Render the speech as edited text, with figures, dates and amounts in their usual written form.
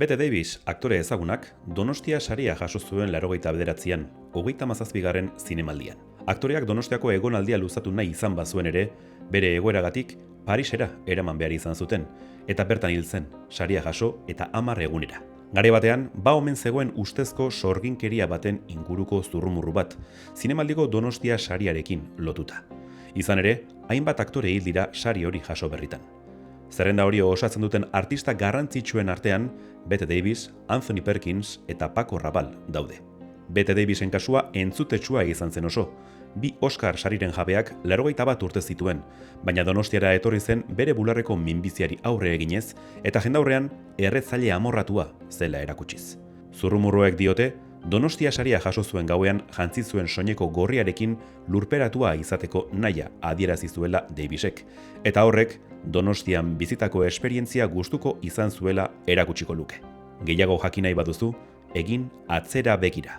Bette Davis, aktore ezagunak, Donostia saria jaso zuen 89an, 37. zinemaldian. Aktoreak Donostiako egonaldia luzatu nahi izan bazuen ere, bere egoeragatik Parisera eraman behar izan zuten, eta bertan hil zen, saria jaso eta 10 egunera. Garai batean, omen zegoen ustezko sorginkeria baten inguruko zurrumurru bat, zinemaldiko Donostia sariarekin lotuta. Izan ere, hainbat aktore hil dira sari hori jaso berritan. Zerrenda hori osatzen duten artista garrantzitsuen artean, Bette Davis, Anthony Perkins eta Paco Rabanne daude. Bette Davisen kasua entzutetsua izan zen oso. 2 Oscar sariren jabeak 81 urte zituen, baina Donostiara etorri zen bere bularreko minbiziari aurre eginez eta jendaurrean erretzaile amorratua zela erakutsiz. Zurrumurruek diote, Donostia saria jaso zuen gauean jantzi zuen soineko gorriarekin lurperatua izateko nahia adierazi zuela Davisek, eta horrek Donostian bizitako esperientzia gustuko izan zuela erakutsiko luke. Gehiago jakin nahi baduzu, egin atzera begira.